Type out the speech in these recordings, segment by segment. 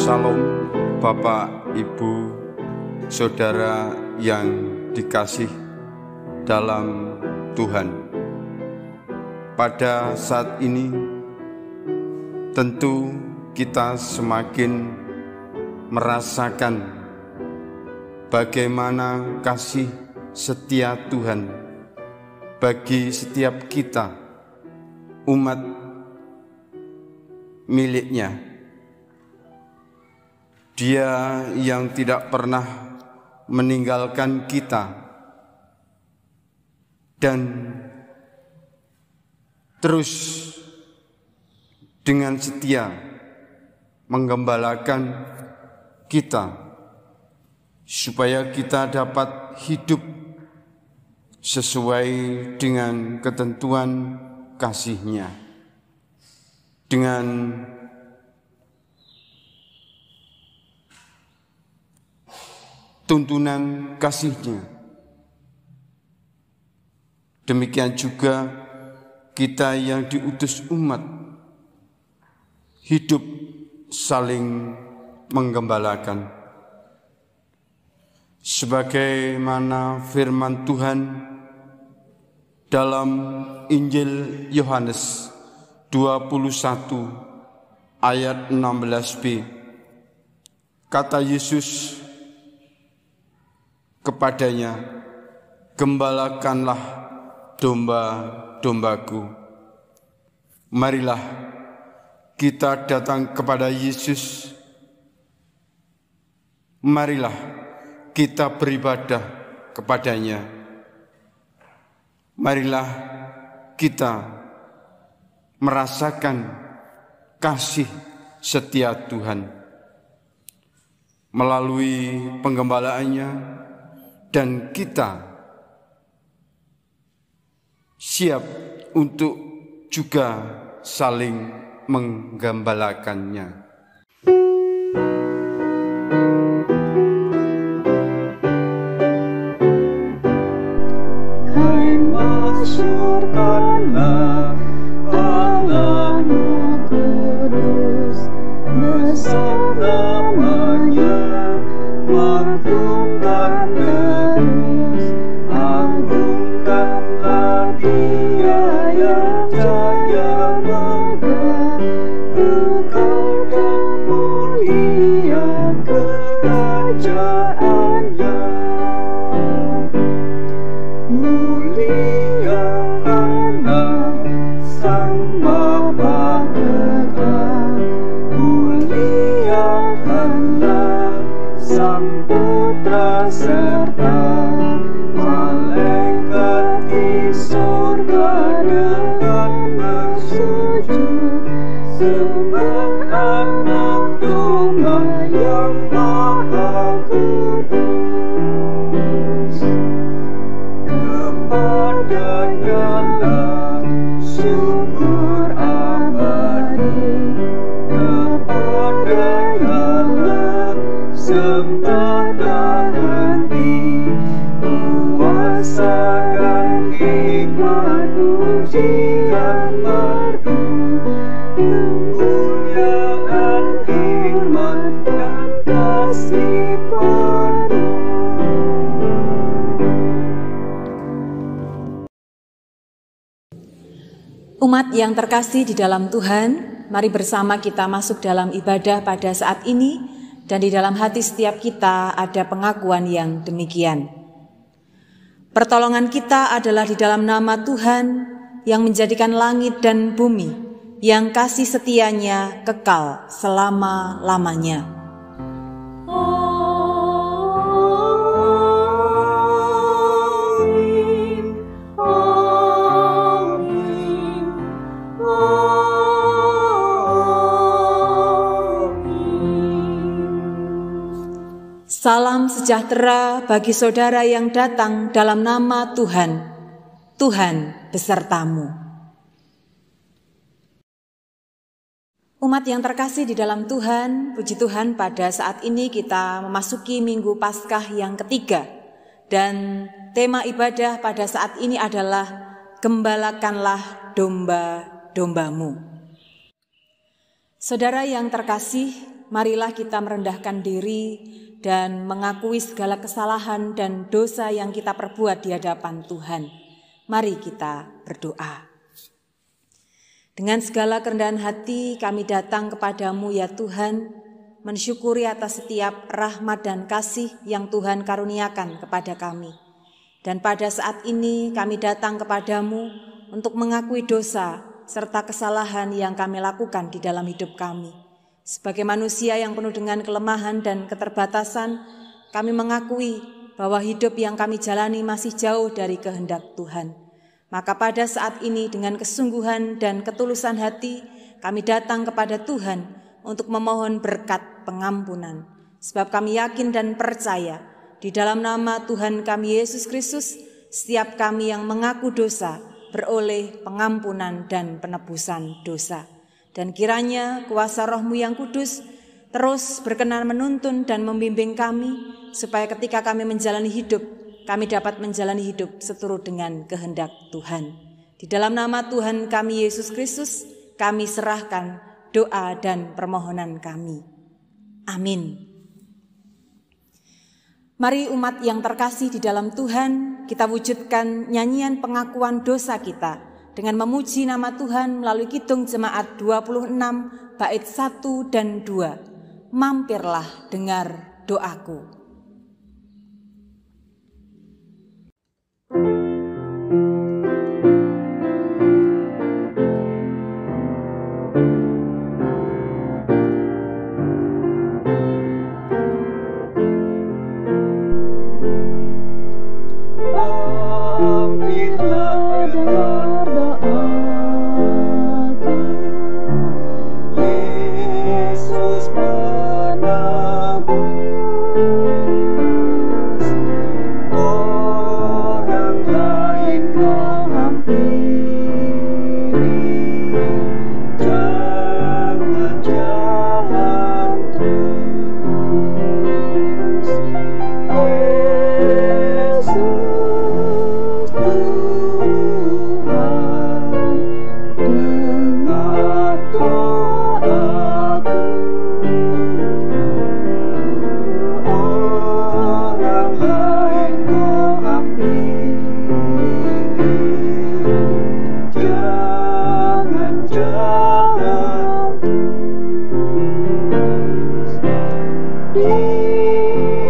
Salam Bapak, Ibu, Saudara yang dikasih dalam Tuhan. Pada saat ini tentu kita semakin merasakan bagaimana kasih setia Tuhan bagi setiap kita, umat miliknya. Dia yang tidak pernah meninggalkan kita dan terus dengan setia menggembalakan kita supaya kita dapat hidup sesuai dengan ketentuan kasih-Nya, dengan tuntunan kasih-Nya. Demikian juga kita yang diutus umat hidup saling menggembalakan. Sebagaimana firman Tuhan dalam Injil Yohanes 21 ayat 16b, kata Yesus kepadanya, "Gembalakanlah domba-dombaku." Marilah kita datang kepada Yesus. Marilah kita beribadah kepadanya. Marilah kita merasakan kasih setia Tuhan melalui penggembalaannya, dan kita siap untuk juga saling menggembalakannya. Hai masyurkanlah Allahmu kudus, beserta-Nya mengagungkan terus, agungkanlah Dia yang jaya megah, kekal dan mulia kerajaannya. Muliakanlah Sang Bapa kekal, muliakanlah Sang Putra serta malaikat di surga dengan bersujud sembah Anak Domba yang Maha Kudus. Kepadanya lah syukur abadi, kepadanya lah sembah tak henti, kuasa dan hikmat pujian merdu, kemuliaan, hikmat dan kasih penuh. Umat yang terkasih di dalam Tuhan, mari bersama kita masuk dalam ibadah pada saat ini, dan di dalam hati setiap kita ada pengakuan yang demikian. Pertolongan kita adalah di dalam nama Tuhan yang menjadikan langit dan bumi, yang kasih setianya kekal selama-lamanya. Salam sejahtera bagi saudara yang datang dalam nama Tuhan. Tuhan besertamu. Umat yang terkasih di dalam Tuhan, puji Tuhan pada saat ini kita memasuki Minggu Paskah yang ketiga. Dan tema ibadah pada saat ini adalah Gembalakanlah domba-dombamu. Saudara yang terkasih, marilah kita merendahkan diri dan mengakui segala kesalahan dan dosa yang kita perbuat di hadapan Tuhan. Mari kita berdoa. Dengan segala kerendahan hati kami datang kepadamu ya Tuhan, mensyukuri atas setiap rahmat dan kasih yang Tuhan karuniakan kepada kami. Dan pada saat ini kami datang kepadamu untuk mengakui dosa serta kesalahan yang kami lakukan di dalam hidup kami. Sebagai manusia yang penuh dengan kelemahan dan keterbatasan, kami mengakui bahwa hidup yang kami jalani masih jauh dari kehendak Tuhan. Maka pada saat ini dengan kesungguhan dan ketulusan hati, kami datang kepada Tuhan untuk memohon berkat pengampunan. Sebab kami yakin dan percaya di dalam nama Tuhan kami Yesus Kristus, setiap kami yang mengaku dosa beroleh pengampunan dan penebusan dosa. Dan kiranya kuasa Roh-Mu yang kudus terus berkenan menuntun dan membimbing kami, supaya ketika kami menjalani hidup, kami dapat menjalani hidup seturut dengan kehendak Tuhan. Di dalam nama Tuhan kami Yesus Kristus, kami serahkan doa dan permohonan kami. Amin. Mari umat yang terkasih di dalam Tuhan, kita wujudkan nyanyian pengakuan dosa kita dengan memuji nama Tuhan melalui Kidung Jemaat 26 bait 1 dan 2. Mampirlah dengar doaku. Mampirlah dengar doaku, Yesus penebus. Orang lain kau hampiri, jangan jalan terus. Yesus Tuhan, dengar doaku. Orang lain kau hampiri, jangan jalan terus. Di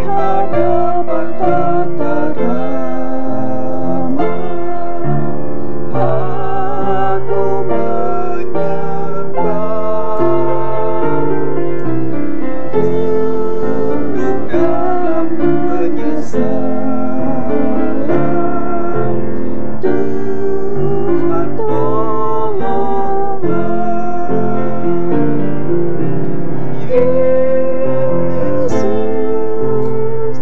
hadapan tata rama, aku menyembah, tunduk dalam penyesalan. Tuhan tolonglah. Yesus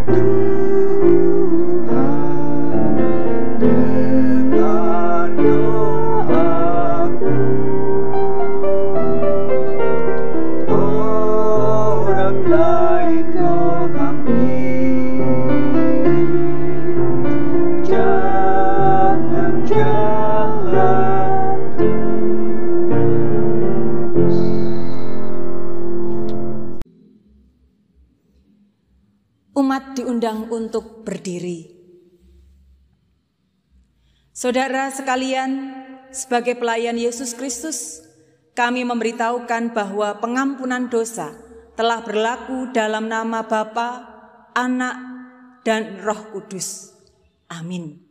Tuhan, dengar doaku. Orang lain kau hampiri, jangan jalan terus. Umat diundang untuk berdiri. Saudara sekalian, sebagai pelayan Yesus Kristus, kami memberitahukan bahwa pengampunan dosa telah berlaku dalam nama Bapa, Anak, dan Roh Kudus. Amin.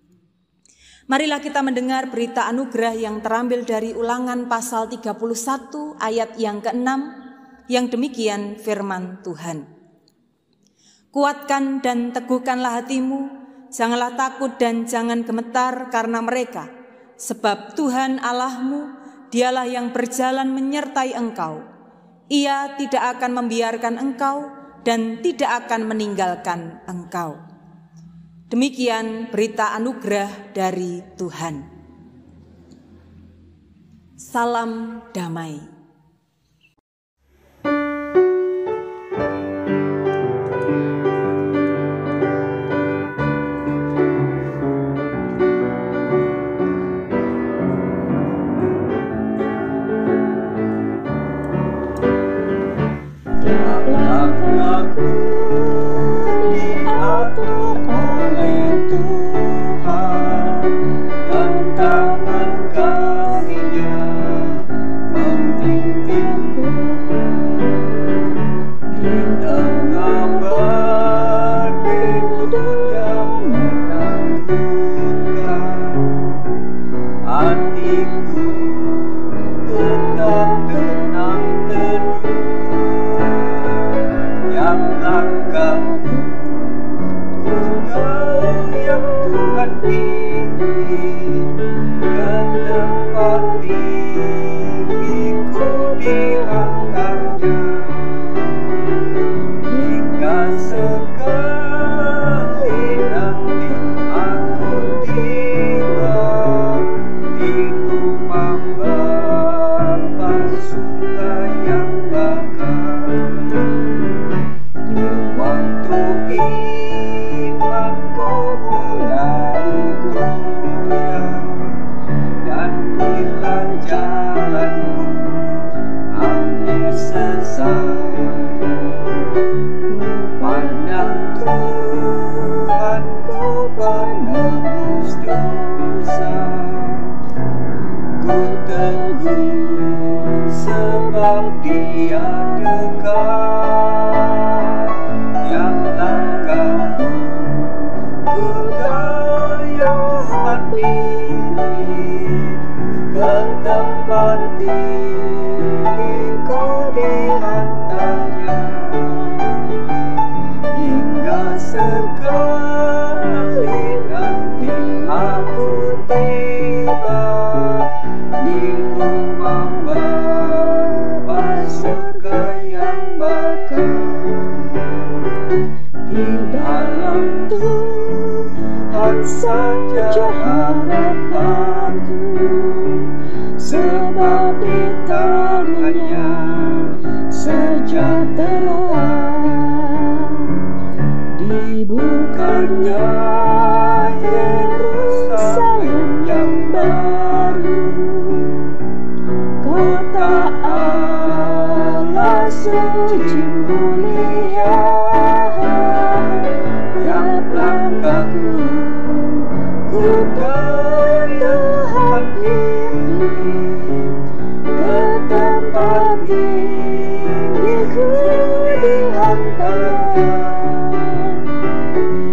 Marilah kita mendengar berita anugerah yang terambil dari Ulangan pasal 31 ayat yang ke-6, yang demikian firman Tuhan. Kuatkan dan teguhkanlah hatimu, janganlah takut dan jangan gemetar karena mereka, sebab Tuhan Allahmu, Dialah yang berjalan menyertai engkau. Ia tidak akan membiarkan engkau dan tidak akan meninggalkan engkau. Demikian berita anugerah dari Tuhan. Salam damai. Damai aku diatur oleh Tuhan, dan tangan kasih-Nya memimpinku di tengah badai yang menakutkan. Hatiku tetap tenang teduh, yang langkahku ku tahu yang Tuhan pimpin ke tempat tinggiku dihantarnya, hingga sekali nanti aku tiba di rumah Bapa surga yang bakal. Di waktu imanku mulai goyah, dan bila jalanku hampir sesat, pandang Tuhanku penebus dosa. Ku teguh sebab Dia dekat, yang langkahku ku tahu yang Tuhan pilih, ke tempat tinggiku dihantarnya, hingga sekali nanti aku tiba di rumah Bapa surga yang bakal. Di dalam Tuhan saja harapanku, sebab di tangan-Nya sejahtera. Dibukanya Yerusalem yang baru, kota Allah suci mulia. Tiap langkahku ku tahu Tuhan pimpin, ke tempat tinggiku dihantarnya,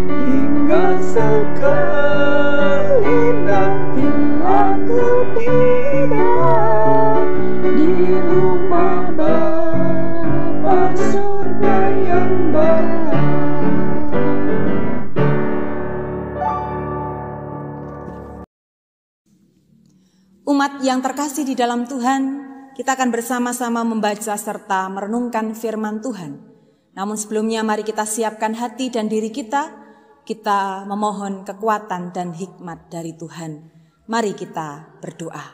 hingga sekali nanti aku tiba di rumah Bapa surga yang bakal. Umat yang terkasih di dalam Tuhan, kita akan bersama-sama membaca serta merenungkan firman Tuhan. Namun sebelumnya mari kita siapkan hati dan diri kita memohon kekuatan dan hikmat dari Tuhan. Mari kita berdoa.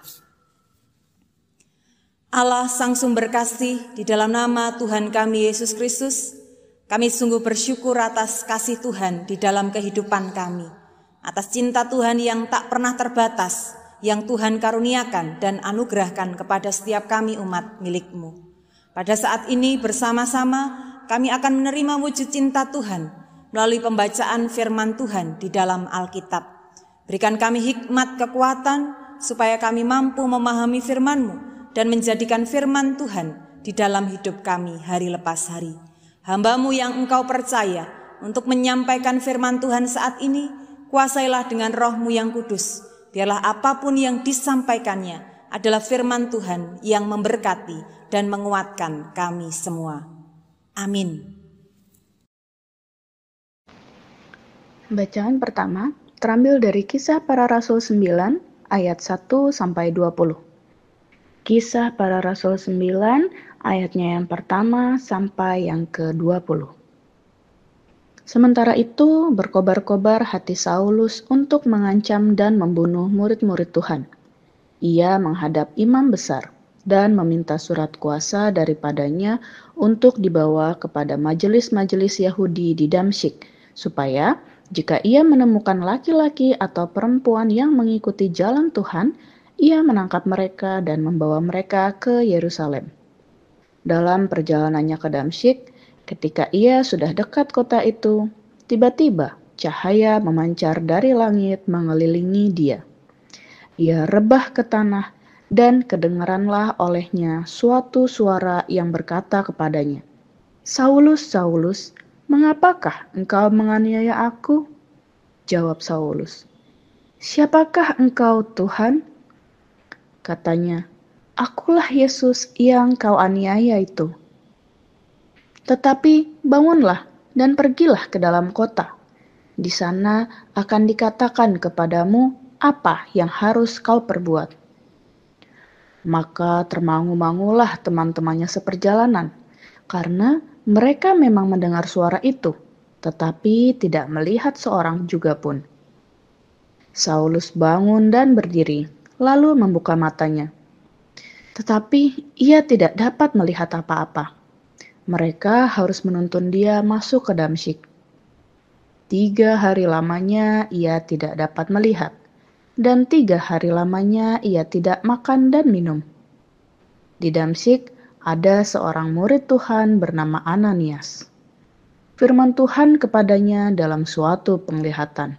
Allah Sang Sumber Kasih, di dalam nama Tuhan kami Yesus Kristus, kami sungguh bersyukur atas kasih Tuhan di dalam kehidupan kami, atas cinta Tuhan yang tak pernah terbatas, yang Tuhan karuniakan dan anugerahkan kepada setiap kami umat milik-Mu. Pada saat ini bersama-sama kami akan menerima wujud cinta Tuhan melalui pembacaan firman Tuhan di dalam Alkitab. Berikan kami hikmat kekuatan supaya kami mampu memahami firman-Mu dan menjadikan firman Tuhan di dalam hidup kami hari lepas hari. Hamba-Mu yang Engkau percaya untuk menyampaikan firman Tuhan saat ini, kuasailah dengan Roh-Mu yang kudus. Biarlah apapun yang disampaikannya adalah firman Tuhan yang memberkati dan menguatkan kami semua. Amin. Bacaan pertama terambil dari Kisah Para Rasul 9 ayat 1-20. Kisah Para Rasul 9 ayatnya yang pertama sampai yang ke-20. Sementara itu berkobar-kobar hati Saulus untuk mengancam dan membunuh murid-murid Tuhan. Ia menghadap imam besar dan meminta surat kuasa daripadanya untuk dibawa kepada majelis-majelis Yahudi di Damsyik, supaya jika ia menemukan laki-laki atau perempuan yang mengikuti jalan Tuhan, ia menangkap mereka dan membawa mereka ke Yerusalem. Dalam perjalanannya ke Damsyik, Ketika ia sudah dekat kota itu, tiba-tiba cahaya memancar dari langit mengelilingi dia. Ia rebah ke tanah dan kedengaranlah olehnya suatu suara yang berkata kepadanya, "Saulus, Saulus, mengapakah engkau menganiaya aku?" Jawab Saulus, "Siapakah engkau, Tuhan?" Katanya, "Akulah Yesus yang kau aniaya itu. Tetapi bangunlah dan pergilah ke dalam kota. Di sana akan dikatakan kepadamu apa yang harus kau perbuat." Maka termangu-mangulah teman-temannya seperjalanan, karena mereka memang mendengar suara itu, tetapi tidak melihat seorang juga pun. Saulus bangun dan berdiri, lalu membuka matanya. Tetapi ia tidak dapat melihat apa-apa. Mereka harus menuntun dia masuk ke Damsyik. 3 hari lamanya ia tidak dapat melihat, dan 3 hari lamanya ia tidak makan dan minum. Di Damsyik ada seorang murid Tuhan bernama Ananias. Firman Tuhan kepadanya dalam suatu penglihatan.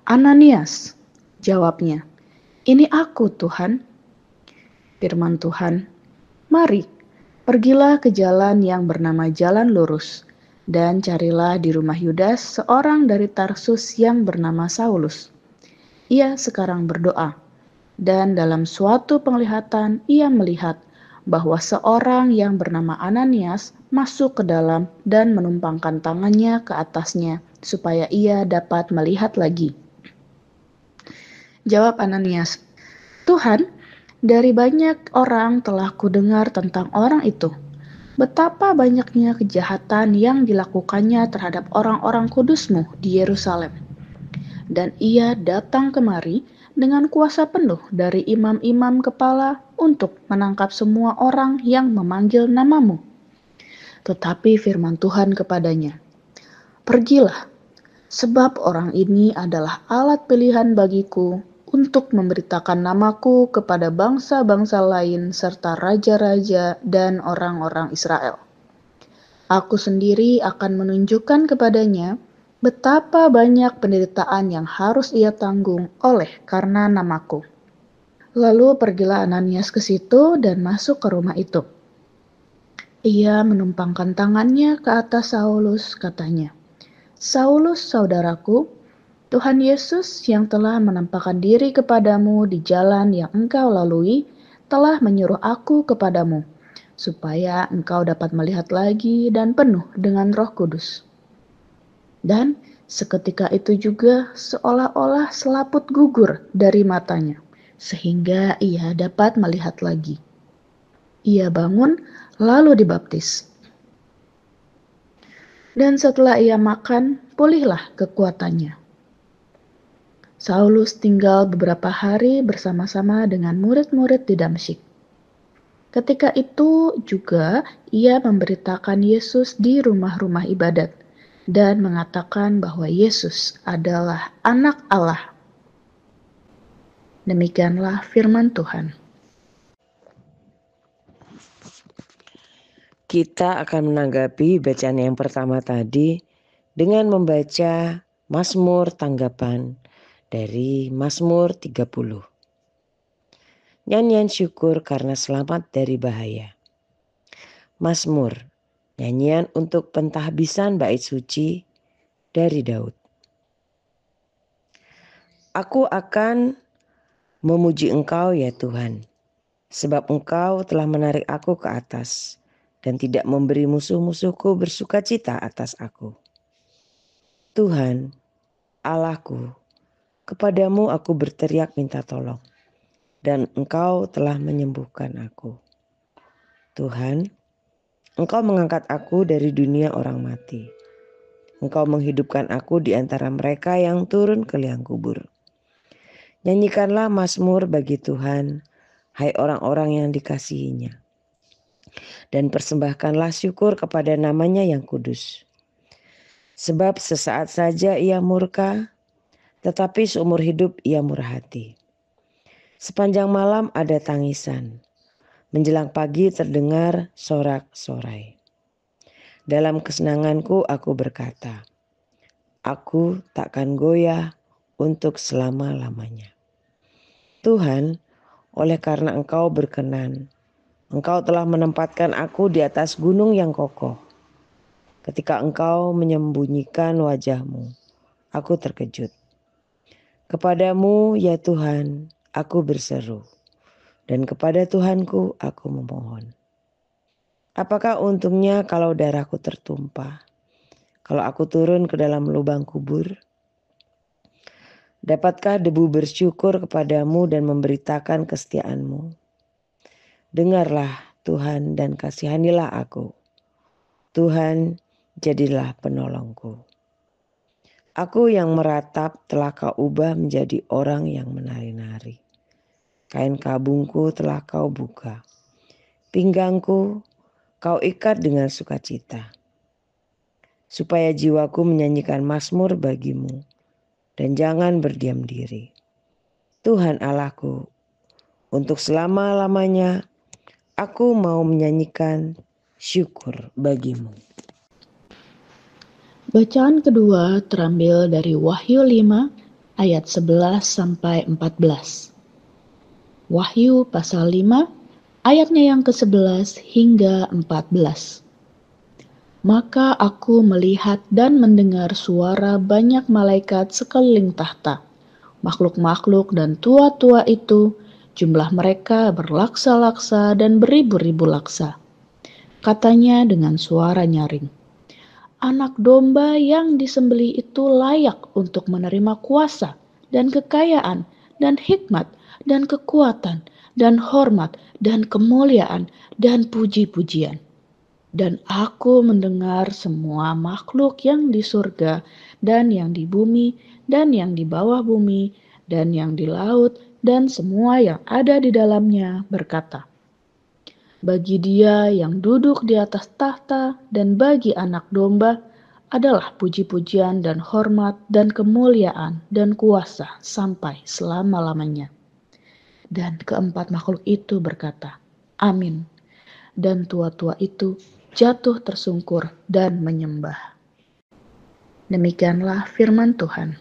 "Ananias," jawabnya. "Ini aku, Tuhan." Firman Tuhan, "Mari, pergilah ke jalan yang bernama Jalan Lurus, dan carilah di rumah Yudas seorang dari Tarsus yang bernama Saulus. Ia sekarang berdoa, dan dalam suatu penglihatan ia melihat bahwa seorang yang bernama Ananias masuk ke dalam dan menumpangkan tangannya ke atasnya supaya ia dapat melihat lagi." Jawab Ananias, "Tuhan, dari banyak orang telah kudengar tentang orang itu. Betapa banyaknya kejahatan yang dilakukannya terhadap orang-orang kudus-Mu di Yerusalem. Dan ia datang kemari dengan kuasa penuh dari imam-imam kepala untuk menangkap semua orang yang memanggil nama-Mu." Tetapi firman Tuhan kepadanya, "Pergilah, sebab orang ini adalah alat pilihan bagiku untuk memberitakan namaku kepada bangsa-bangsa lain serta raja-raja dan orang-orang Israel. Aku sendiri akan menunjukkan kepadanya betapa banyak penderitaan yang harus ia tanggung oleh karena namaku." Lalu pergilah Ananias ke situ dan masuk ke rumah itu. Ia menumpangkan tangannya ke atas Saulus, katanya, "Saulus, saudaraku, Tuhan Yesus yang telah menampakkan diri kepadamu di jalan yang engkau lalui telah menyuruh aku kepadamu, supaya engkau dapat melihat lagi dan penuh dengan Roh Kudus." Dan seketika itu juga seolah-olah selaput gugur dari matanya, sehingga ia dapat melihat lagi. Ia bangun lalu dibaptis. Dan setelah ia makan, pulihlah kekuatannya. Saulus tinggal beberapa hari bersama-sama dengan murid-murid di Damsyik. Ketika itu juga ia memberitakan Yesus di rumah-rumah ibadat dan mengatakan bahwa Yesus adalah Anak Allah. Demikianlah firman Tuhan. Kita akan menanggapi bacaan yang pertama tadi dengan membaca Mazmur tanggapan dari Mazmur 30. Nyanyian syukur karena selamat dari bahaya. Mazmur, nyanyian untuk pentahbisan bait suci dari Daud. Aku akan memuji Engkau ya Tuhan, sebab Engkau telah menarik aku ke atas dan tidak memberi musuh-musuhku bersukacita atas aku. Tuhan, Allahku, kepadamu aku berteriak minta tolong, dan Engkau telah menyembuhkan aku. Tuhan, Engkau mengangkat aku dari dunia orang mati. Engkau menghidupkan aku di antara mereka yang turun ke liang kubur. Nyanyikanlah mazmur bagi Tuhan, hai orang-orang yang dikasihinya. Dan persembahkanlah syukur kepada namanya yang kudus. Sebab sesaat saja ia murka, tetapi seumur hidup ia murah hati. Sepanjang malam ada tangisan, menjelang pagi terdengar sorak-sorai. Dalam kesenanganku aku berkata, aku takkan goyah untuk selama-lamanya. Tuhan, oleh karena Engkau berkenan, Engkau telah menempatkan aku di atas gunung yang kokoh. Ketika Engkau menyembunyikan wajah-Mu, aku terkejut. Kepadamu, ya Tuhan, aku berseru, dan kepada Tuhanku aku memohon. Apakah untungnya kalau darahku tertumpah, kalau aku turun ke dalam lubang kubur? Dapatkah debu bersyukur kepadamu dan memberitakan kesetiaan-Mu? Dengarlah Tuhan dan kasihanilah aku. Tuhan, jadilah penolongku. Aku yang meratap telah Kau ubah menjadi orang yang menari-nari. Kain kabungku telah Kau buka. Pinggangku Kau ikat dengan sukacita. Supaya jiwaku menyanyikan mazmur bagi-Mu. Dan jangan berdiam diri. Tuhan Allahku, untuk selama-lamanya aku mau menyanyikan syukur bagi-Mu. Bacaan kedua terambil dari Wahyu 5 ayat 11 sampai 14. Wahyu pasal 5 ayatnya yang ke-11 hingga 14. Maka aku melihat dan mendengar suara banyak malaikat sekeliling tahta, makhluk-makhluk dan tua-tua itu, jumlah mereka berlaksa-laksa dan beribu-ribu laksa. Katanya dengan suara nyaring, Anak domba yang disembelih itu layak untuk menerima kuasa dan kekayaan dan hikmat dan kekuatan dan hormat dan kemuliaan dan puji-pujian. Dan aku mendengar semua makhluk yang di surga dan yang di bumi dan yang di bawah bumi dan yang di laut dan semua yang ada di dalamnya berkata, bagi Dia yang duduk di atas tahta dan bagi Anak Domba adalah puji-pujian dan hormat dan kemuliaan dan kuasa sampai selama-lamanya. Dan keempat makhluk itu berkata, Amin. Dan tua-tua itu jatuh tersungkur dan menyembah. Demikianlah firman Tuhan.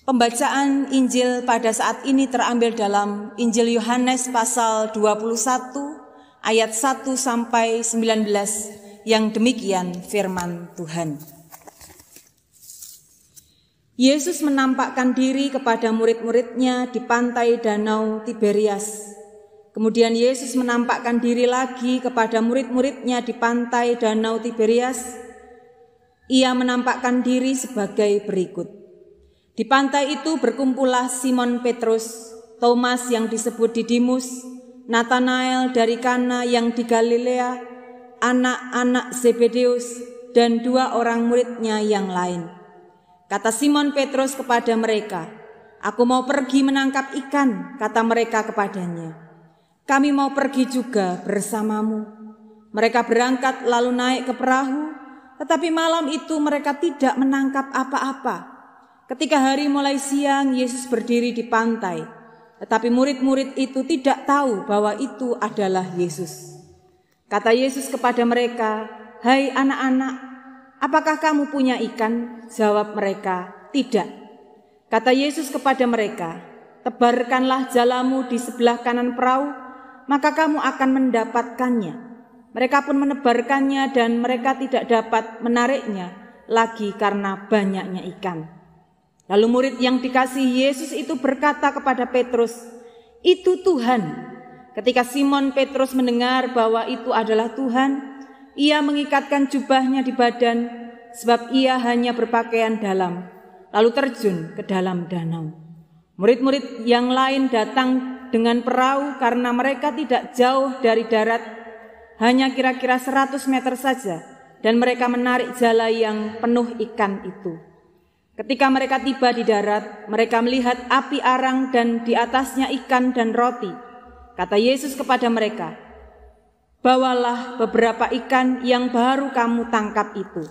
Pembacaan Injil pada saat ini terambil dalam Injil Yohanes pasal 21 ayat 1 sampai 19 yang demikian firman Tuhan. Yesus menampakkan diri kepada murid-muridnya di pantai Danau Tiberias. Kemudian Yesus menampakkan diri lagi kepada murid-muridnya di pantai Danau Tiberias. Ia menampakkan diri sebagai berikut. Di pantai itu berkumpullah Simon Petrus, Thomas yang disebut Didimus, Nathanael dari Kana yang di Galilea, anak-anak Zebedeus, dan 2 orang muridnya yang lain. Kata Simon Petrus kepada mereka, "Aku mau pergi menangkap ikan," kata mereka kepadanya. "Kami mau pergi juga bersamamu." Mereka berangkat lalu naik ke perahu, tetapi malam itu mereka tidak menangkap apa-apa. Ketika hari mulai siang, Yesus berdiri di pantai, tetapi murid-murid itu tidak tahu bahwa itu adalah Yesus. Kata Yesus kepada mereka, "Hai anak-anak, apakah kamu punya ikan?" Jawab mereka, "Tidak." Kata Yesus kepada mereka, "Tebarkanlah jalamu di sebelah kanan perahu, maka kamu akan mendapatkannya." Mereka pun menebarkannya dan mereka tidak dapat menariknya lagi karena banyaknya ikan. Lalu murid yang dikasihi Yesus itu berkata kepada Petrus, "Itu Tuhan." Ketika Simon Petrus mendengar bahwa itu adalah Tuhan, ia mengikatkan jubahnya di badan, sebab ia hanya berpakaian dalam, lalu terjun ke dalam danau. Murid-murid yang lain datang dengan perahu karena mereka tidak jauh dari darat, hanya kira-kira 100 meter saja, dan mereka menarik jala yang penuh ikan itu. Ketika mereka tiba di darat, mereka melihat api arang dan di atasnya ikan dan roti. Kata Yesus kepada mereka, "Bawalah beberapa ikan yang baru kamu tangkap itu."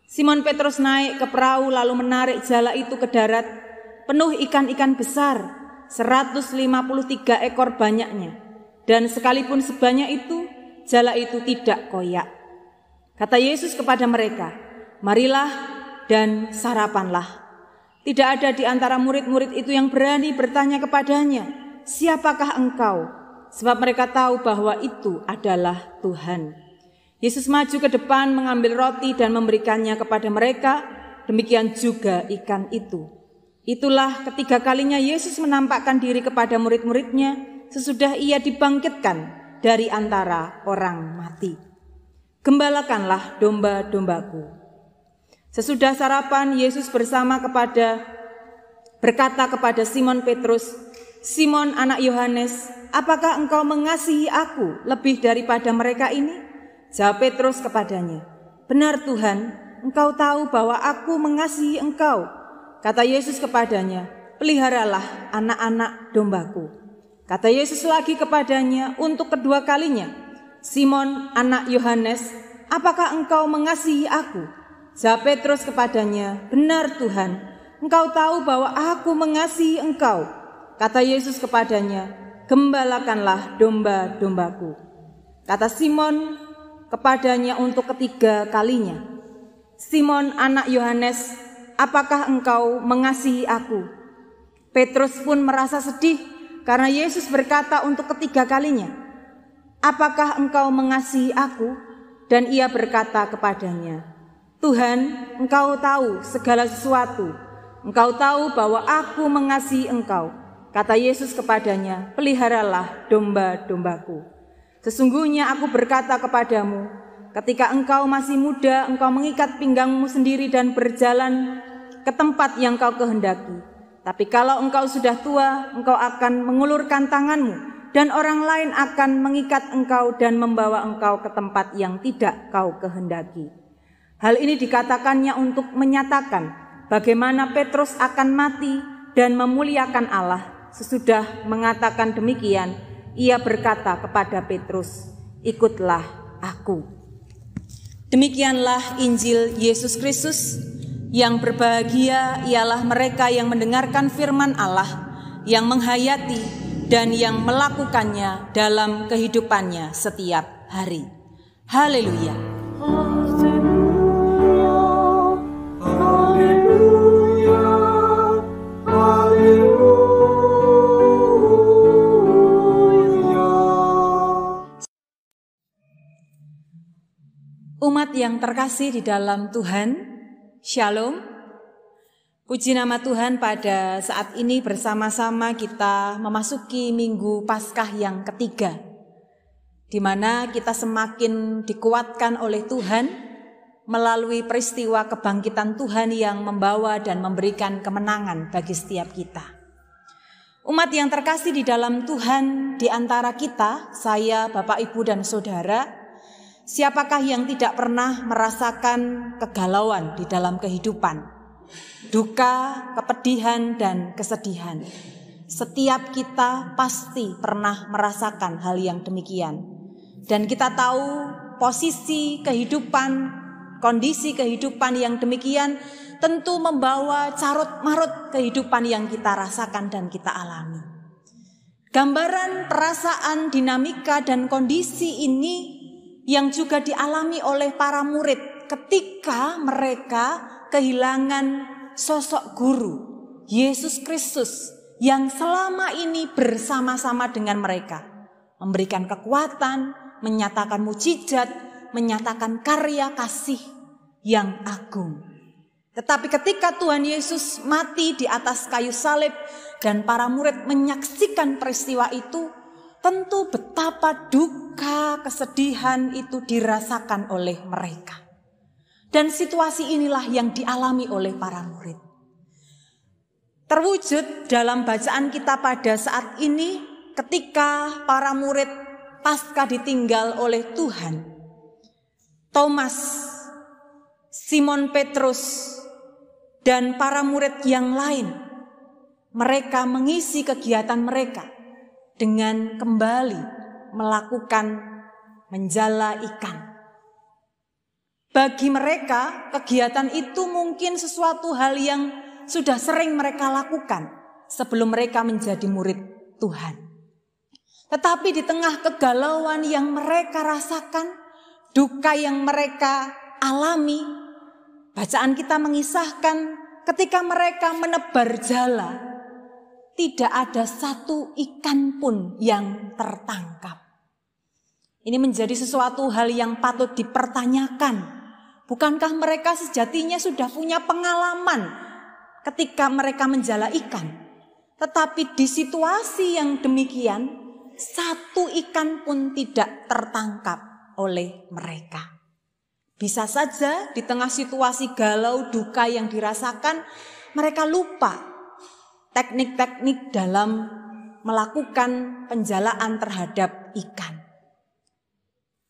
Simon Petrus naik ke perahu lalu menarik jala itu ke darat, penuh ikan-ikan besar, 153 ekor banyaknya. Dan sekalipun sebanyak itu, jala itu tidak koyak. Kata Yesus kepada mereka, marilah dan sarapanlah. Tidak ada di antara murid-murid itu yang berani bertanya kepadanya, siapakah engkau? Sebab mereka tahu bahwa itu adalah Tuhan. Yesus maju ke depan mengambil roti dan memberikannya kepada mereka, demikian juga ikan itu. Itulah ketiga kalinya Yesus menampakkan diri kepada murid-muridnya sesudah ia dibangkitkan dari antara orang mati. Gembalakanlah domba-dombaku. Sesudah sarapan, Yesus berkata kepada Simon Petrus, Simon anak Yohanes, apakah engkau mengasihi aku lebih daripada mereka ini? Jawab Petrus kepadanya, benar Tuhan, engkau tahu bahwa aku mengasihi engkau. Kata Yesus kepadanya, peliharalah anak-anak dombaku. Kata Yesus lagi kepadanya untuk kedua kalinya, Simon anak Yohanes, apakah engkau mengasihi aku? Jawab Petrus kepadanya, benar Tuhan, engkau tahu bahwa aku mengasihi engkau. Kata Yesus kepadanya, gembalakanlah domba-dombaku. Kata Simon kepadanya untuk ketiga kalinya, Simon anak Yohanes, apakah engkau mengasihi aku? Petrus pun merasa sedih karena Yesus berkata untuk ketiga kalinya, apakah engkau mengasihi aku? Dan ia berkata kepadanya, Tuhan, engkau tahu segala sesuatu. Engkau tahu bahwa aku mengasihi engkau. Kata Yesus kepadanya, peliharalah domba-dombaku. Sesungguhnya aku berkata kepadamu, ketika engkau masih muda, engkau mengikat pinggangmu sendiri dan berjalan ke tempat yang kau kehendaki. Tapi kalau engkau sudah tua, engkau akan mengulurkan tanganmu, dan orang lain akan mengikat engkau dan membawa engkau ke tempat yang tidak kau kehendaki. Hal ini dikatakannya untuk menyatakan bagaimana Petrus akan mati dan memuliakan Allah. Sesudah mengatakan demikian, ia berkata kepada Petrus, ikutlah aku. Demikianlah Injil Yesus Kristus. Yang berbahagia ialah mereka yang mendengarkan firman Allah, yang menghayati dan yang melakukannya dalam kehidupannya setiap hari. Haleluya. Haleluya. Haleluya. Umat yang terkasih di dalam Tuhan, Shalom. Puji nama Tuhan, pada saat ini bersama-sama kita memasuki Minggu Paskah yang ketiga, di mana kita semakin dikuatkan oleh Tuhan melalui peristiwa kebangkitan Tuhan yang membawa dan memberikan kemenangan bagi setiap kita. Umat yang terkasih di dalam Tuhan, di antara kita, saya, Bapak, Ibu, dan Saudara, siapakah yang tidak pernah merasakan kegalauan di dalam kehidupan, duka, kepedihan, dan kesedihan? Setiap kita pasti pernah merasakan hal yang demikian. Dan kita tahu posisi kehidupan, kondisi kehidupan yang demikian tentu membawa carut-marut kehidupan yang kita rasakan dan kita alami. Gambaran, perasaan, dinamika, dan kondisi ini yang juga dialami oleh para murid ketika mereka kehilangan sosok guru, Yesus Kristus, yang selama ini bersama-sama dengan mereka, memberikan kekuatan, menyatakan mukjizat, menyatakan karya kasih yang agung. Tetapi ketika Tuhan Yesus mati di atas kayu salib dan para murid menyaksikan peristiwa itu, tentu betapa duka, kesedihan itu dirasakan oleh mereka. Dan situasi inilah yang dialami oleh para murid. Terwujud dalam bacaan kita pada saat ini ketika para murid pasca ditinggal oleh Tuhan. Thomas, Simon Petrus, dan para murid yang lain, mereka mengisi kegiatan mereka dengan kembali melakukan menjala ikan. Bagi mereka, kegiatan itu mungkin sesuatu hal yang sudah sering mereka lakukan sebelum mereka menjadi murid Tuhan. Tetapi di tengah kegalauan yang mereka rasakan, duka yang mereka alami, bacaan kita mengisahkan ketika mereka menebar jala, tidak ada satu ikan pun yang tertangkap. Ini menjadi sesuatu hal yang patut dipertanyakan. Bukankah mereka sejatinya sudah punya pengalaman ketika mereka menjala ikan? Tetapi di situasi yang demikian, satu ikan pun tidak tertangkap oleh mereka. Bisa saja di tengah situasi galau duka yang dirasakan, mereka lupa teknik-teknik dalam melakukan penjalaan terhadap ikan.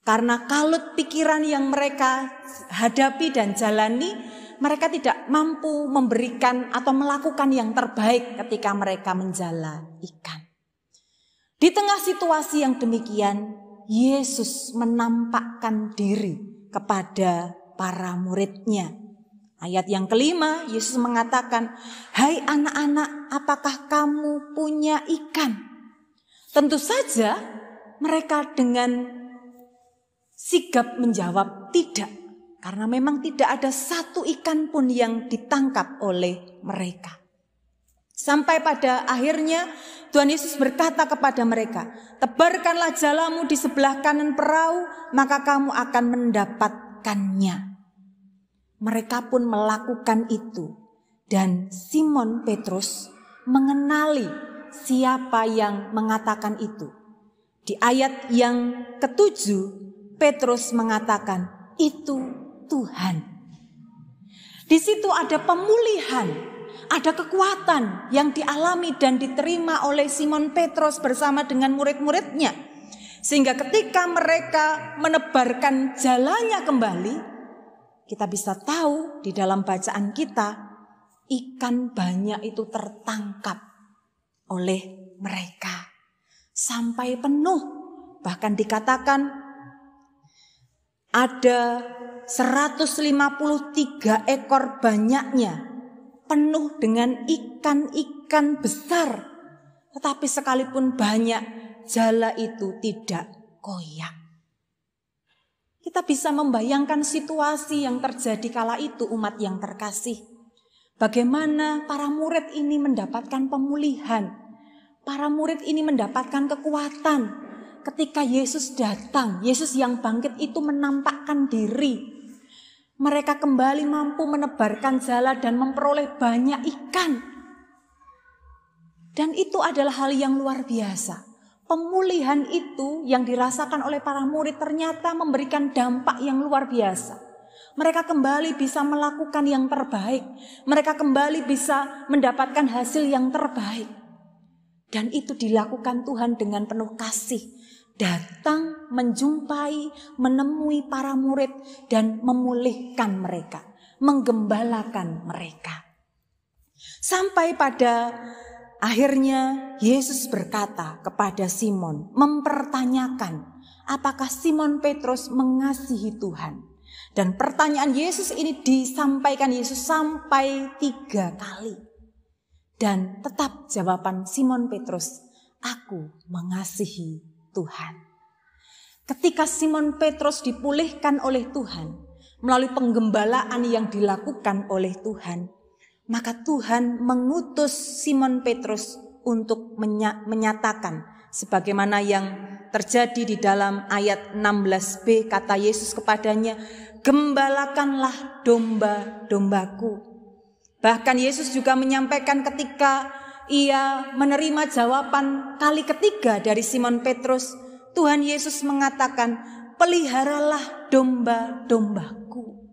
Karena kalut pikiran yang mereka hadapi dan jalani, mereka tidak mampu memberikan atau melakukan yang terbaik ketika mereka menjala ikan. Di tengah situasi yang demikian, Yesus menampakkan diri kepada para murid-Nya. Ayat yang kelima, Yesus mengatakan, "Hai anak-anak, apakah kamu punya ikan?" Tentu saja mereka dengan sigap menjawab tidak, karena memang tidak ada satu ikan pun yang ditangkap oleh mereka. Sampai pada akhirnya Tuhan Yesus berkata kepada mereka, "Tebarkanlah jalamu di sebelah kanan perahu, maka kamu akan mendapatkannya." Mereka pun melakukan itu, dan Simon Petrus mengenali siapa yang mengatakan itu. Di ayat yang ke-7, Petrus mengatakan, "Itu Tuhan." Di situ ada pemulihan, ada kekuatan yang dialami dan diterima oleh Simon Petrus bersama dengan murid-muridnya. Sehingga ketika mereka menebarkan jalannya kembali, kita bisa tahu di dalam bacaan kita, ikan banyak itu tertangkap oleh mereka sampai penuh. Bahkan dikatakan ada 153 ekor banyaknya, penuh dengan ikan-ikan besar. Tetapi sekalipun banyak, jala itu tidak koyak. Kita bisa membayangkan situasi yang terjadi kala itu, umat yang terkasih. Bagaimana para murid ini mendapatkan pemulihan. Para murid ini mendapatkan kekuatan. Ketika Yesus datang, Yesus yang bangkit itu menampakkan diri. Mereka kembali mampu menebarkan jala dan memperoleh banyak ikan. Dan itu adalah hal yang luar biasa. Pemulihan itu yang dirasakan oleh para murid ternyata memberikan dampak yang luar biasa. Mereka kembali bisa melakukan yang terbaik. Mereka kembali bisa mendapatkan hasil yang terbaik. Dan itu dilakukan Tuhan dengan penuh kasih. Datang, menjumpai, menemui para murid dan memulihkan mereka, menggembalakan mereka. Sampai pada akhirnya Yesus berkata kepada Simon, mempertanyakan apakah Simon Petrus mengasihi Tuhan. Dan pertanyaan Yesus ini disampaikan Yesus sampai 3 kali. Dan tetap jawaban Simon Petrus, "Aku mengasihi Tuhan." Ketika Simon Petrus dipulihkan oleh Tuhan melalui penggembalaan yang dilakukan oleh Tuhan, maka Tuhan mengutus Simon Petrus untuk menyatakan sebagaimana yang terjadi di dalam ayat 16b, kata Yesus kepadanya, "Gembalakanlah domba-dombaku." Bahkan Yesus juga menyampaikan ketika ia menerima jawaban kali ketiga dari Simon Petrus, Tuhan Yesus mengatakan, "Peliharalah domba-dombaku."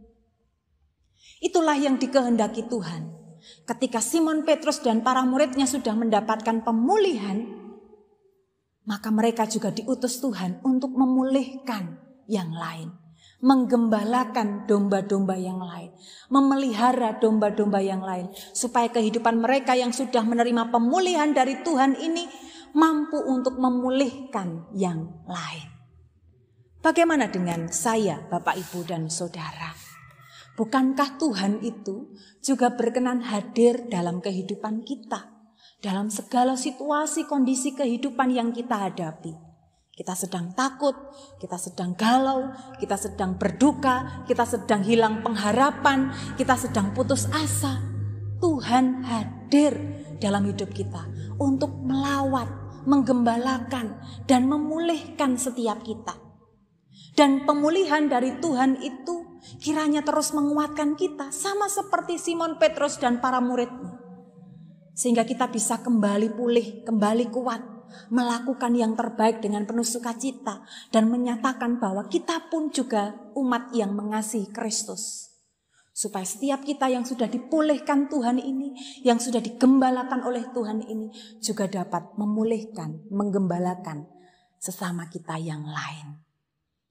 Itulah yang dikehendaki Tuhan. Ketika Simon Petrus dan para muridnya sudah mendapatkan pemulihan, maka mereka juga diutus Tuhan untuk memulihkan yang lain, menggembalakan domba-domba yang lain, memelihara domba-domba yang lain, supaya kehidupan mereka yang sudah menerima pemulihan dari Tuhan ini mampu untuk memulihkan yang lain. Bagaimana dengan saya, Bapak, Ibu, dan Saudara? Bukankah Tuhan itu juga berkenan hadir dalam kehidupan kita, dalam segala situasi kondisi kehidupan yang kita hadapi. Kita sedang takut, kita sedang galau, kita sedang berduka, kita sedang hilang pengharapan, kita sedang putus asa. Tuhan hadir dalam hidup kita untuk melawat, menggembalakan, dan memulihkan setiap kita. Dan pemulihan dari Tuhan itu kiranya terus menguatkan kita, sama seperti Simon Petrus dan para muridnya. Sehingga kita bisa kembali pulih, kembali kuat, melakukan yang terbaik dengan penuh sukacita, dan menyatakan bahwa kita pun juga umat yang mengasihi Kristus. Supaya setiap kita yang sudah dipulihkan Tuhan ini, yang sudah digembalakan oleh Tuhan ini, juga dapat memulihkan, menggembalakan sesama kita yang lain.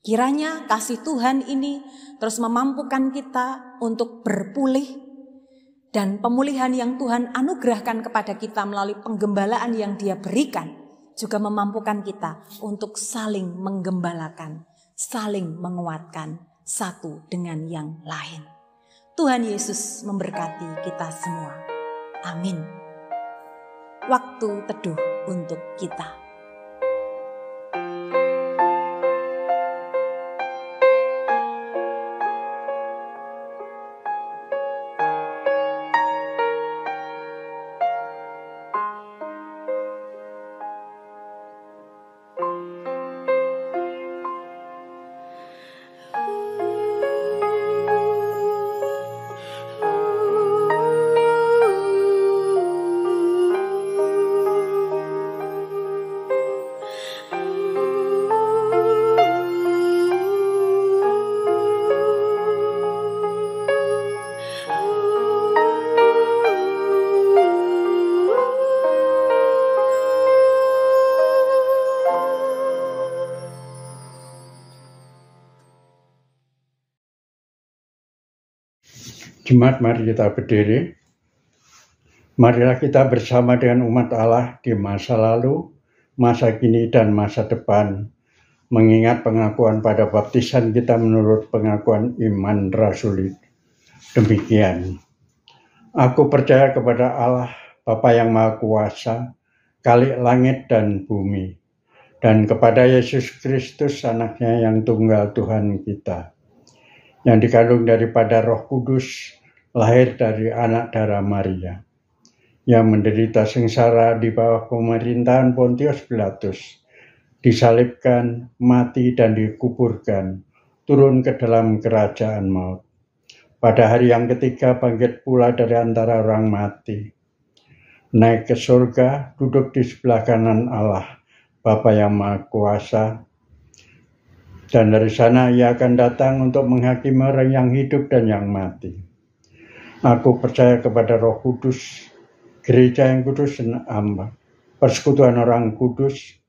Kiranya kasih Tuhan ini terus memampukan kita untuk berpulih, dan pemulihan yang Tuhan anugerahkan kepada kita melalui penggembalaan yang Dia berikan juga memampukan kita untuk saling menggembalakan, saling menguatkan satu dengan yang lain. Tuhan Yesus memberkati kita semua. Amin. Waktu teduh untuk kita. Jemaat, mari kita berdiri. Marilah kita bersama dengan umat Allah di masa lalu, masa kini, dan masa depan, mengingat pengakuan pada baptisan kita menurut pengakuan iman rasuli. Demikian, aku percaya kepada Allah, Bapa yang Maha Kuasa, Khalik langit dan bumi, dan kepada Yesus Kristus, anaknya yang tunggal Tuhan kita, yang dikandung daripada Roh Kudus, lahir dari anak darah Maria, yang menderita sengsara di bawah pemerintahan Pontius Pilatus, disalibkan, mati, dan dikuburkan, turun ke dalam kerajaan maut. Pada hari yang ketiga bangkit pula dari antara orang mati, naik ke surga, duduk di sebelah kanan Allah, Bapa yang Maha Kuasa, dan dari sana Ia akan datang untuk menghakimi orang yang hidup dan yang mati. Aku percaya kepada Roh Kudus, gereja yang kudus dan am, persekutuan orang kudus,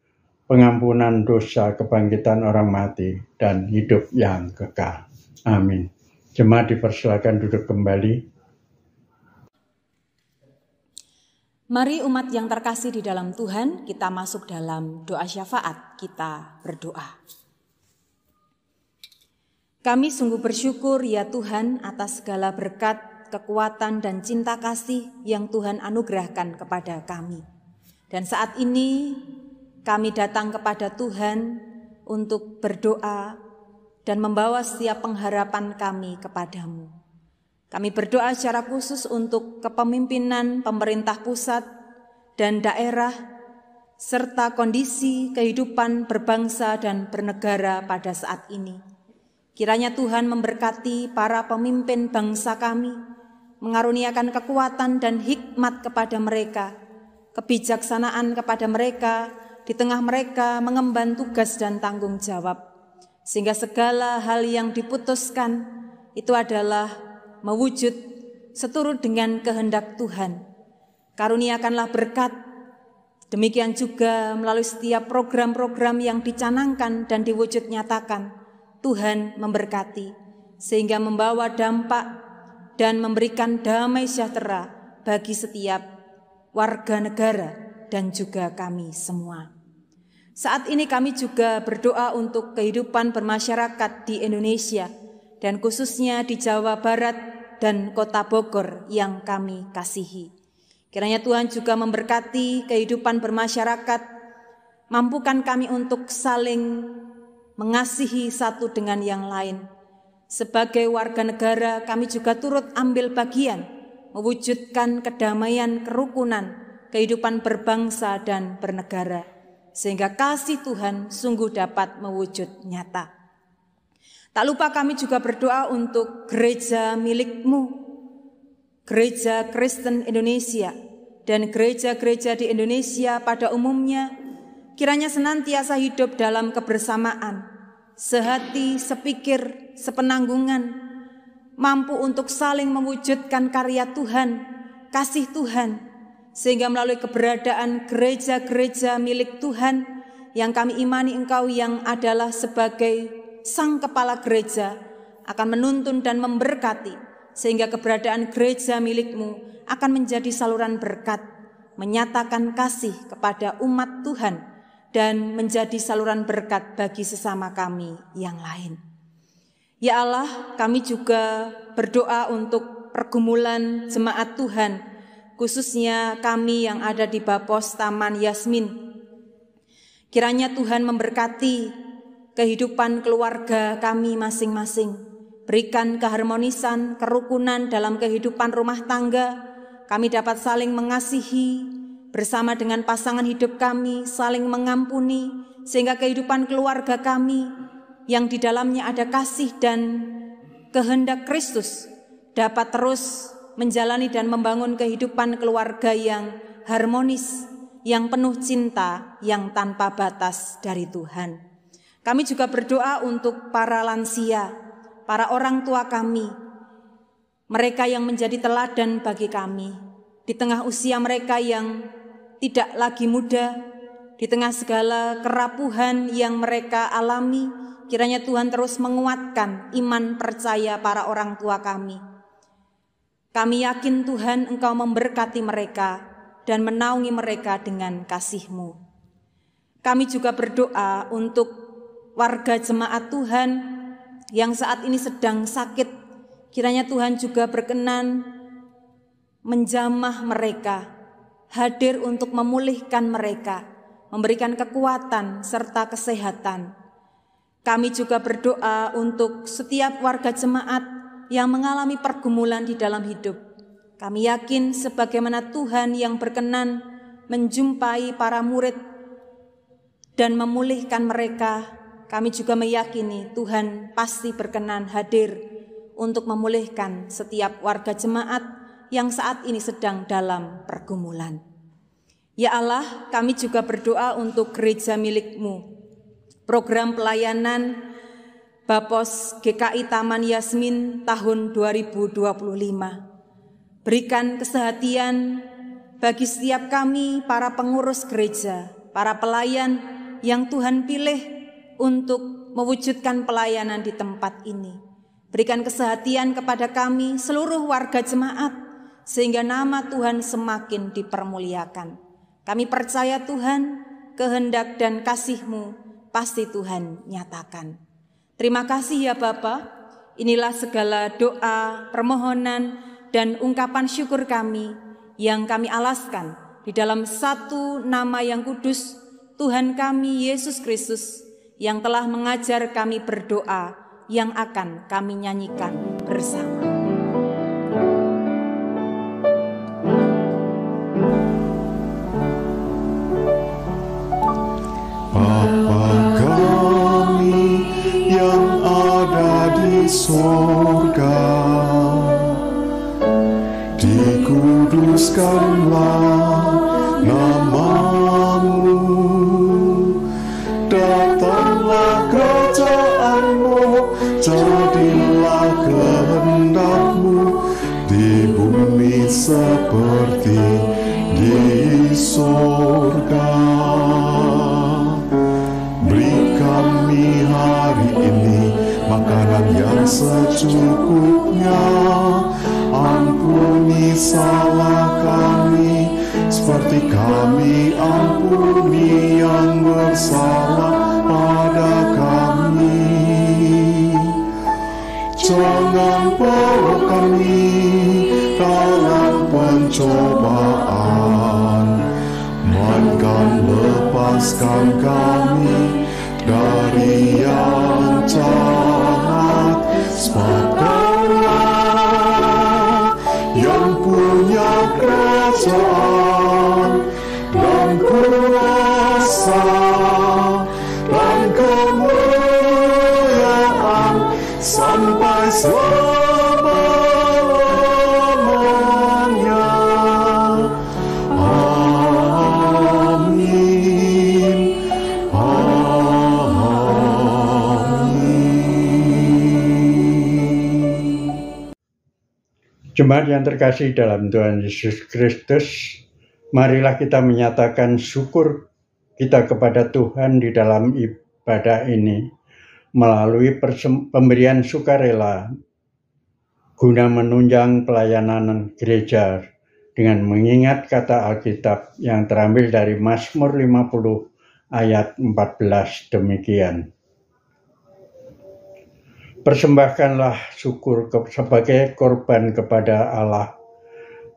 pengampunan dosa, kebangkitan orang mati, dan hidup yang kekal. Amin. Jemaat dipersilakan duduk kembali. Mari umat yang terkasih di dalam Tuhan, kita masuk dalam doa syafaat, kita berdoa. Kami sungguh bersyukur ya Tuhan atas segala berkat, kekuatan dan cinta kasih yang Tuhan anugerahkan kepada kami. Dan saat ini kami datang kepada Tuhan untuk berdoa dan membawa setiap pengharapan kami kepadamu. Kami berdoa secara khusus untuk kepemimpinan pemerintah pusat dan daerah, serta kondisi kehidupan berbangsa dan bernegara pada saat ini. Kiranya Tuhan memberkati para pemimpin bangsa kami, mengaruniakan kekuatan dan hikmat kepada mereka, kebijaksanaan kepada mereka, di tengah mereka mengemban tugas dan tanggung jawab, sehingga segala hal yang diputuskan itu adalah mewujud seturut dengan kehendak Tuhan. Karuniakanlah berkat, demikian juga melalui setiap program-program yang dicanangkan dan diwujud nyatakan, Tuhan memberkati, sehingga membawa dampak dan memberikan damai sejahtera bagi setiap warga negara dan juga kami semua. Saat ini kami juga berdoa untuk kehidupan bermasyarakat di Indonesia dan khususnya di Jawa Barat dan Kota Bogor yang kami kasihi. Kiranya Tuhan juga memberkati kehidupan bermasyarakat, mampukan kami untuk saling mengasihi satu dengan yang lain. Sebagai warga negara, kami juga turut ambil bagian mewujudkan kedamaian, kerukunan, kehidupan berbangsa dan bernegara, sehingga kasih Tuhan sungguh dapat mewujud nyata. Tak lupa kami juga berdoa untuk gereja milik-Mu, Gereja Kristen Indonesia, dan gereja-gereja di Indonesia pada umumnya, kiranya senantiasa hidup dalam kebersamaan, sehati, sepikir, sepenanggungan, mampu untuk saling mewujudkan karya Tuhan, kasih Tuhan, sehingga melalui keberadaan gereja-gereja milik Tuhan yang kami imani Engkau yang adalah sebagai Sang Kepala Gereja akan menuntun dan memberkati, sehingga keberadaan gereja milik-Mu akan menjadi saluran berkat, menyatakan kasih kepada umat Tuhan, dan menjadi saluran berkat bagi sesama kami yang lain. Ya Allah, kami juga berdoa untuk pergumulan jemaat Tuhan, khususnya kami yang ada di Bapos Taman Yasmin. Kiranya Tuhan memberkati kehidupan keluarga kami masing-masing. Berikan keharmonisan, kerukunan dalam kehidupan rumah tangga. Kami dapat saling mengasihi bersama dengan pasangan hidup kami, saling mengampuni, sehingga kehidupan keluarga kami yang di dalamnya ada kasih dan kehendak Kristus dapat terus menjalani dan membangun kehidupan keluarga yang harmonis, yang penuh cinta, yang tanpa batas dari Tuhan. Kami juga berdoa untuk para lansia, para orang tua kami, mereka yang menjadi teladan bagi kami, di tengah usia mereka yang tidak lagi muda, di tengah segala kerapuhan yang mereka alami, kiranya Tuhan terus menguatkan iman percaya para orang tua kami. Kami yakin Tuhan Engkau memberkati mereka dan menaungi mereka dengan kasih-Mu. Kami juga berdoa untuk warga jemaat Tuhan yang saat ini sedang sakit, kiranya Tuhan juga berkenan menjamah mereka, hadir untuk memulihkan mereka, memberikan kekuatan serta kesehatan. Kami juga berdoa untuk setiap warga jemaat yang mengalami pergumulan di dalam hidup. Kami yakin sebagaimana Tuhan yang berkenan menjumpai para murid dan memulihkan mereka, kami juga meyakini Tuhan pasti berkenan hadir untuk memulihkan setiap warga jemaat yang saat ini sedang dalam pergumulan. Ya Allah, kami juga berdoa untuk gereja milik-Mu, program pelayanan Bapos GKI Taman Yasmin tahun 2025. Berikan kesehatian bagi setiap kami, para pengurus gereja, para pelayan yang Tuhan pilih untuk mewujudkan pelayanan di tempat ini. Berikan kesehatan kepada kami, seluruh warga jemaat, sehingga nama Tuhan semakin dipermuliakan. Kami percaya Tuhan, kehendak dan kasih-Mu pasti Tuhan nyatakan. Terima kasih ya Bapa, inilah segala doa, permohonan, dan ungkapan syukur kami yang kami alaskan di dalam satu nama yang kudus, Tuhan kami Yesus Kristus, yang telah mengajar kami berdoa, yang akan kami nyanyikan bersama. Bapa kami yang ada di surga, dikuduskanlah nama-Mu, datanglah kerajaan-Mu, jadilah kehendak-Mu di bumi seperti di surga. Beri kami hari ini makanan yang secukupnya, ampuni salah kami seperti kami ampuni yang bersalah pada kami. Jangan bawa kami dalam pencobaan, bebaskan kami dari yang jahat, sebab Kaulah yang punya kerajaan dan kuasa dan kemuliaan sampai selama-lamanya. Amin. Amin. Jemaat yang terkasih dalam Tuhan Yesus Kristus, marilah kita menyatakan syukur kita kepada Tuhan di dalam ibadah ini melalui pemberian sukarela guna menunjang pelayanan gereja dengan mengingat kata Alkitab yang terambil dari Mazmur 50 ayat 14 demikian. Persembahkanlah syukur sebagai korban kepada Allah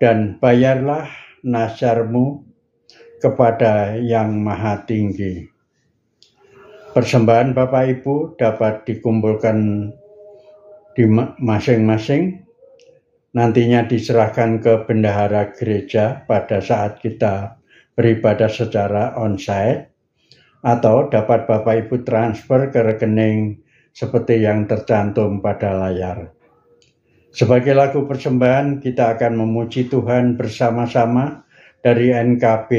dan bayarlah nasyarmu kepada Yang Maha Tinggi. Persembahan Bapak Ibu dapat dikumpulkan di masing-masing, nantinya diserahkan ke bendahara gereja pada saat kita beribadah secara onsite, atau dapat Bapak Ibu transfer ke rekening seperti yang tercantum pada layar. Sebagai lagu persembahan, kita akan memuji Tuhan bersama-sama dari NKB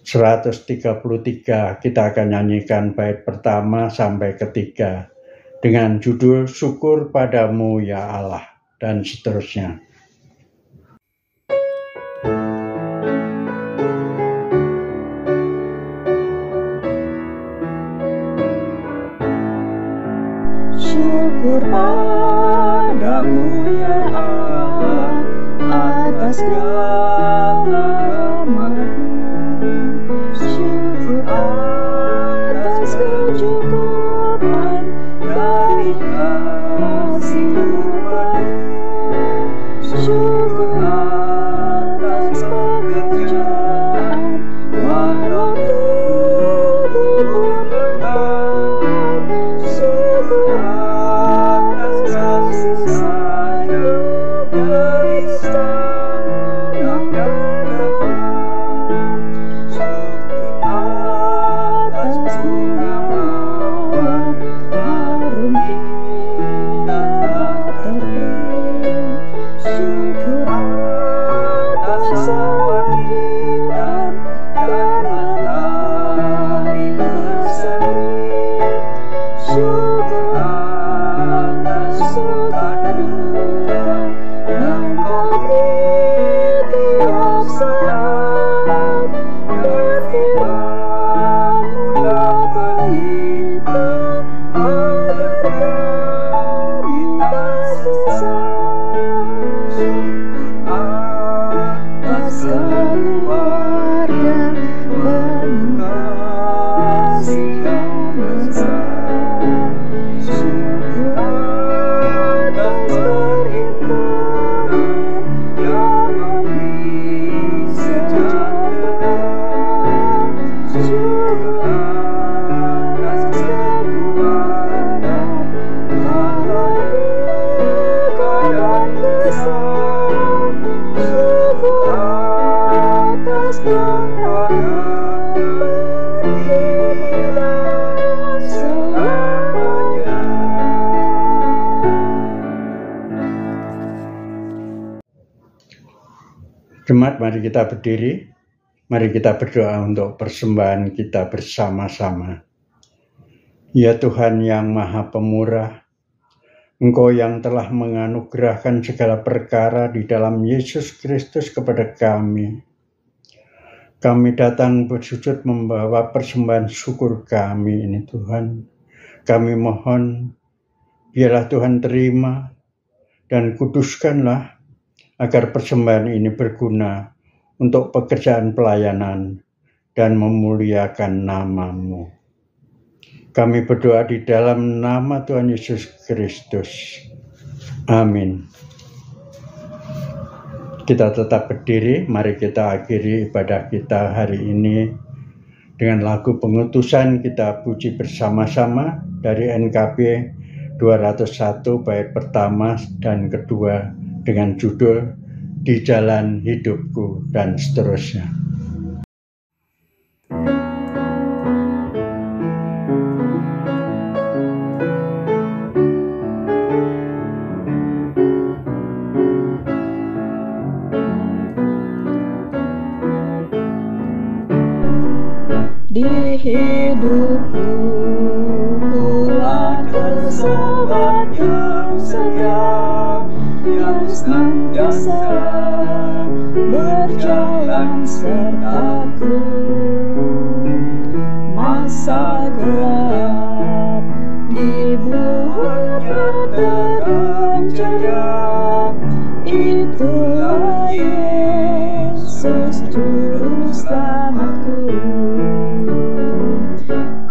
133. Kita akan nyanyikan bait pertama sampai ketiga dengan judul Syukur Padamu ya Allah, dan seterusnya. Syukur padamu ya Allah atas segala rahmat-Mu. Syukur atas kecukupan baik kasih-Mu. Syukur atas pekerjaan walau tubuhmu lemah. Syukur atas kasih sayang dari istana kebenaran. Syukur atas bunga mawar harum hingga terbit. Syukur atas awan hitam dan matahari berseri. Syukur atas suka duka yang Kau beri tiap saat. Berfirman-Mu dapat hitam agar kami tak sesat. Syukur atas keluarga penuh kasih yang besar. Syukur atas perhimpunan yang memberi sejahtera. Syukur atas kekuatan kala duka dan kesal. Syukur atas pengharapan hilang selamanya. Jemaat, mari kita berdiri. Mari kita berdoa untuk persembahan kita bersama-sama. Ya Tuhan yang Maha Pemurah, Engkau yang telah menganugerahkan segala perkara di dalam Yesus Kristus kepada kami. Kami datang bersujud membawa persembahan syukur kami ini Tuhan. Kami mohon, biarlah Tuhan terima dan kuduskanlah agar persembahan ini berguna untuk pekerjaan pelayanan dan memuliakan nama-Mu. Kami berdoa di dalam nama Tuhan Yesus Kristus. Amin. Kita tetap berdiri, mari kita akhiri ibadah kita hari ini Dengan lagu pengutusan kita puji bersama-sama dari NKB 201 bait pertama dan kedua dengan judul Di Jalan Hidupku dan seterusnya. Di hidupku ku ada sahabat yang setia, yang senantiasa berjalan sertaku. Masa gelap dibuatnya terang cahaya, itulah Yesus juru selamatku.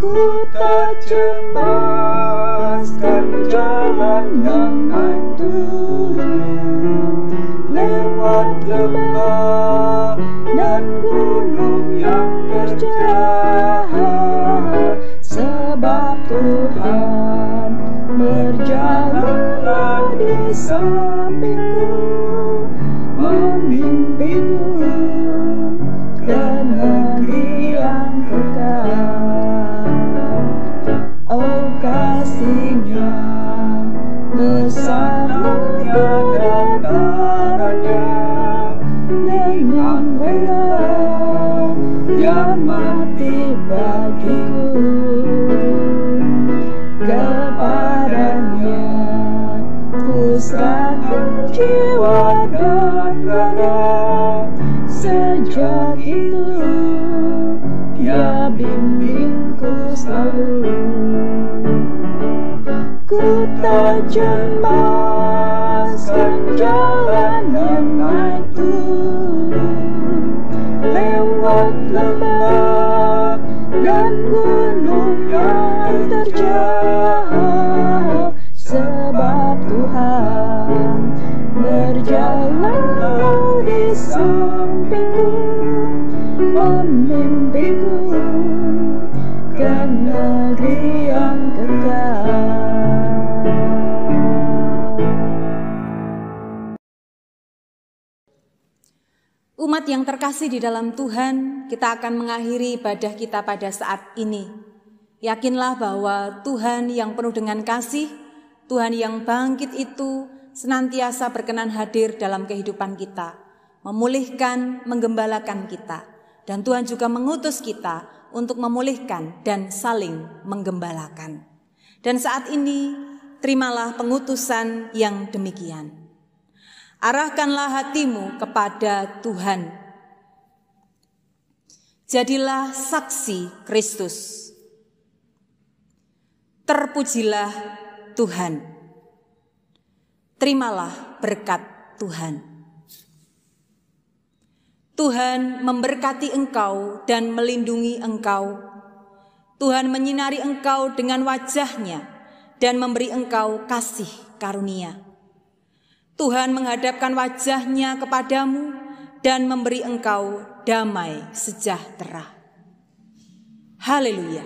Ku tak cemaskan jalan yang naik turun, lewat lembah dan gunung yang terjal, sebab Tuhan berjalanlah di sampingku, memimpinku ke negeri yang kekal. Oh, kasih-Nya besar tiada taranya, dengan rela Dia mati bagiku. Kepadanya ku serahkan jiwa dan raga, sejak itu Dia bimbingku selalu. Ku tak cemaskan jalan yang naik turun, lewat lembah dan gunung yang terjal, sebab Tuhan berjalan di sampingku, memimpinku ke negeri yang kekal. Umat yang terkasih di dalam Tuhan, kita akan mengakhiri ibadah kita pada saat ini. Yakinlah bahwa Tuhan yang penuh dengan kasih, Tuhan yang bangkit itu senantiasa berkenan hadir dalam kehidupan kita, memulihkan, menggembalakan kita. Dan Tuhan juga mengutus kita untuk memulihkan dan saling menggembalakan. Dan saat ini, terimalah pengutusan yang demikian. Arahkanlah hatimu kepada Tuhan. Jadilah saksi Kristus. Terpujilah Tuhan. Terimalah berkat Tuhan. Tuhan memberkati engkau dan melindungi engkau. Tuhan menyinari engkau dengan wajah-Nya dan memberi engkau kasih karunia. Tuhan menghadapkan wajah-Nya kepadamu dan memberi engkau damai sejahtera. Haleluya.